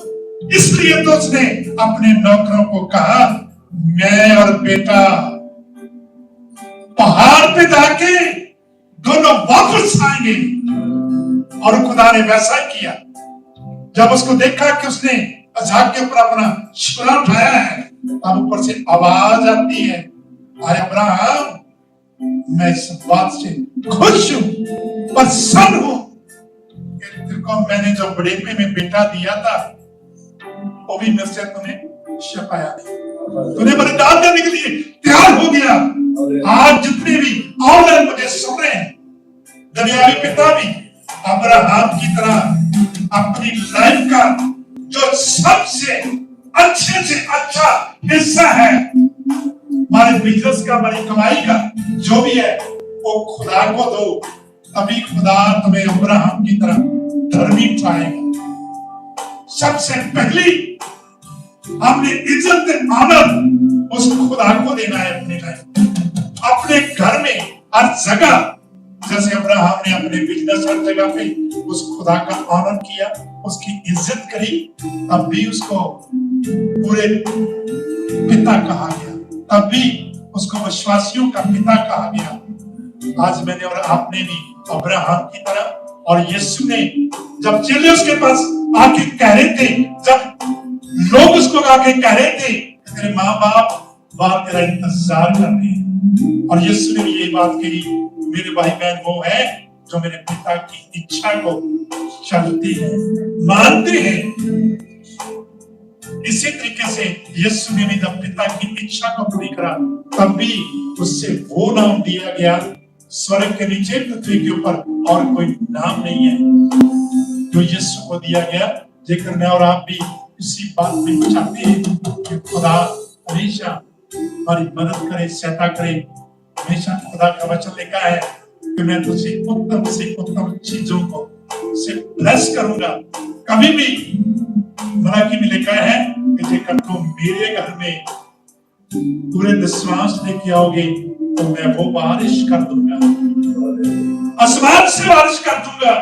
इसलिए तो उसने अपने नौकरों को कहा मैं और बेटा पहाड़ पे जाके दोनों वापस आएंगे। और खुदा ने वैसा ही किया। जब उसको देखा कि उसने इसहाक के ऊपर अपना छुरा उठाया है, तब ऊपर से आवाज आती है, अरे अब्राहम मैं इस बात से खुश हूं, प्रसन्न हूं कि तेरे को मैंने जो बुढ़ेपे में बेटा दिया था वो भी मेरे से तूने छिपाया नहीं, तूने बलिदान देने के लिए तैयार हो गया। आज जितने भी ऑनलाइन मुझे सुन रहे हैं, दुनियावी पिता भी अब्राहम की तरह अपनी लाइफ का जो सबसे अच्छे से अच्छा हिस्सा है, हमारे बिजनेस का, हमारी कमाई का जो भी है, वो खुदा को दो, तभी खुदा तुम्हें अब्राहम की तरह धर्मी पाएगा। सबसे पहली हमने इज्जत आनंद उस खुदा को देना है अपनी लाइफ, अपने घर में हर जगह। जैसे अब्राहम ने अपने बिजनेस हर जगह पे उस खुदा का ऑनर किया, उसकी इज्जत करी, तब भी उसको पूरे पिता कहा गया, तब भी उसको विश्वासियों का पिता कहा गया। आज मैंने और आपने भी अब्राहम की तरह, और यीशु ने जब चेले उसके पास आके कह रहे थे, जब लोग उसको आके कह रहे थे तेरे माँ बाप बाहर तेरा इंतजार कर रहे हैं, और यीशु ने भी ये बात कही, मेरे भाई बहन वो है जो मेरे पिता की इच्छा को चलते हैं, मानते हैं। इसी तरीके से यीशु ने भी जब पिता की इच्छा को पूरी करा, तब भी उससे वो नाम दिया गया, स्वर्ग के नीचे पृथ्वी के ऊपर और कोई नाम नहीं है जो यीशु को दिया गया। जेकर मैं और आप भी इसी बात में चाहते हैं कि खुदा हमेशा हमारी मदद करे, सहायता करे। हमेशा खुदा का वचन लिखा है कि मैं तुझे उत्तम से उत्तम चीजों को से ब्लेस करूंगा। कभी भी मलाकी में लिखा है कि जेकर तुम मेरे घर में पूरे विश्वास लेके आओगे तो मैं वो बारिश कर दूंगा, आसमान से बारिश कर दूंगा,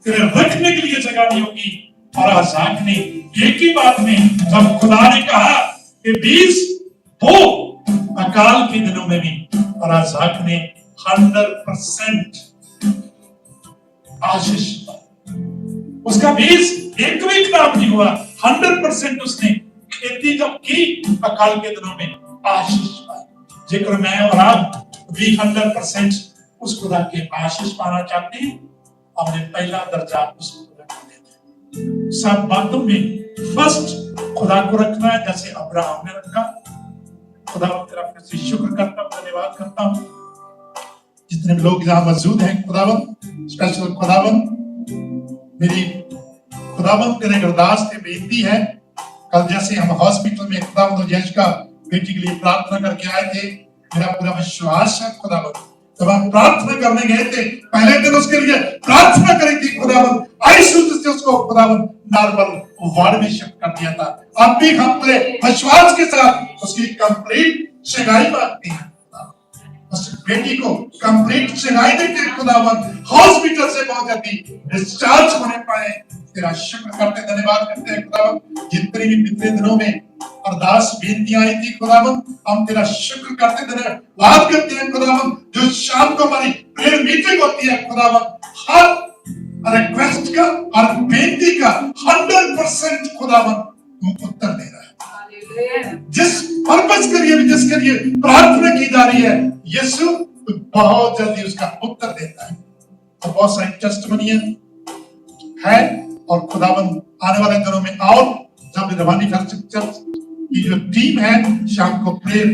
तेरे रखने के लिए जगह नहीं होगी। और इसहाक ने एक ही बात में, जब खुदा ने कहा कि 20 वो अकाल के दिनों में भी, और इसहाक ने 100% आशीष, उसका 20 एक भी खराब नहीं हुआ, 100% उसने खेती जब की अकाल के दिनों में आशीष पाई। जेकर मैं और आप भी 100% उस खुदा के आशीष पाना चाहते हैं, हमने पहला दर्जा उस खुदा को देना है। सब बातों में फर्स्ट खुदा को रखना है, जैसे अब्राहम ने रखा। खुदा तेरा फिर से शुक्र करता हूँ, धन्यवाद करता हूँ। जितने भी लोग यहाँ मौजूद हैं, खुदावन स्पेशल खुदावन, मेरी खुदावन तेरे अरदास से बेनती है, कल जैसे हम हॉस्पिटल में खुदावन यश का बेटी के लिए प्रार्थना करके आए थे, मेरा पूरा विश्वास है खुदावन जब हम प्रार्थना करने गए थे, पहले दिन उसके लिए प्रार्थना करी थी, खुदावन आईसीयू से उसको खुदावन नॉर्मल वार्ड में शिफ्ट कर दिया था। अब भी हम पूरे विश्वास के साथ उसकी कंप्लीट सेवाई मांगते हैं, उस बेटी को कंप्लीट सेवाई देके खुदावन हॉस्पिटल से बहुत जल्दी डिस्चार्ज होने पाए। तेरा शुक्र करते, धन्यवाद करते हैं खुदावन। जितने भी पिछले दिनों में अरदास बेनतियां आई थी खुदावन, हम तेरा शुक्र करते, धन्यवाद करते हैं खुदावन। जो शाम को हमारी प्रेयर मीटिंग होती है खुदावन, हर रिक्वेस्ट का और बेनती का 100% खुदावन तुम उत्तर दे रहा है। जिस पर्पस के लिए, जिसके लिए प्रार्थना की जा रही है, यीशु तो बहुत जल्दी उसका उत्तर देता है। और बहुत सारी टेस्टिमोनियां है और खुदाबंद आने वाले दिनों में और जब रवानी चर्च की जो टीम है शाम को प्रेयर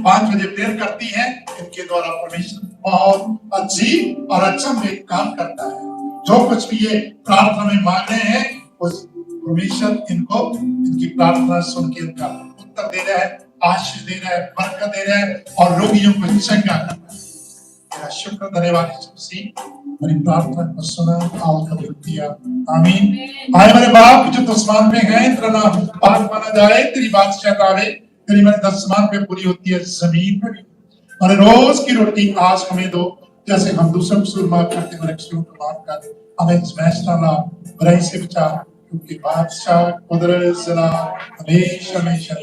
5 बजे प्रेयर करती है, इनके द्वारा परमेश्वर बहुत अजीब और अचंभे काम करता है। जो कुछ भी ये प्रार्थना में मांग रहे हैं उस परमेश्वर इनको इनकी प्रार्थना सुन के इनका उत्तर दे रहा है, आशीष दे रहा है, बरकत दे रहा है और रोगियों को चंगा कर रहा है। मेरा शुक्र धन्यवाद यीशु मसीह, मेरी प्रार्थना को सुना और कबूल किया। आमीन। आए मेरे बाप जो आसमान में है, तेरा नाम पाक माना जाए, तेरी बादशाहत आवे, तेरी मर्जी आसमान पे पूरी होती है जमीन पे भी। और रोज की रोटी आज हमें दो, जैसे हम दूसरों को कसूर माफ करते, मेरे कसूर को माफ कर। हमें इज़्माइश डाला, बुराई से बचा, क्योंकि बादशाह कुदरत जला हमेशा हमेशा।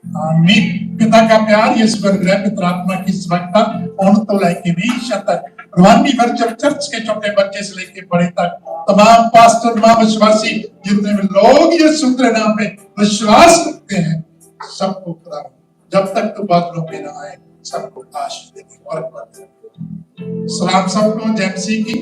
आमीन। पिता का प्यार ये स्वर्गीय पिता आत्मा की सभा उन तो लेके हमेशा तक रवानी भर जब चर्च के छोटे बच्चे से लेके बड़े तक तमाम पास्टर तमाम विश्वासी जितने भी लोग ये सूत्र नाम पे विश्वास रखते हैं सबको खुदा जब तक तो बादलों पे ना आए सबको आशीष देगी और सलाम सबको जय मसीह की।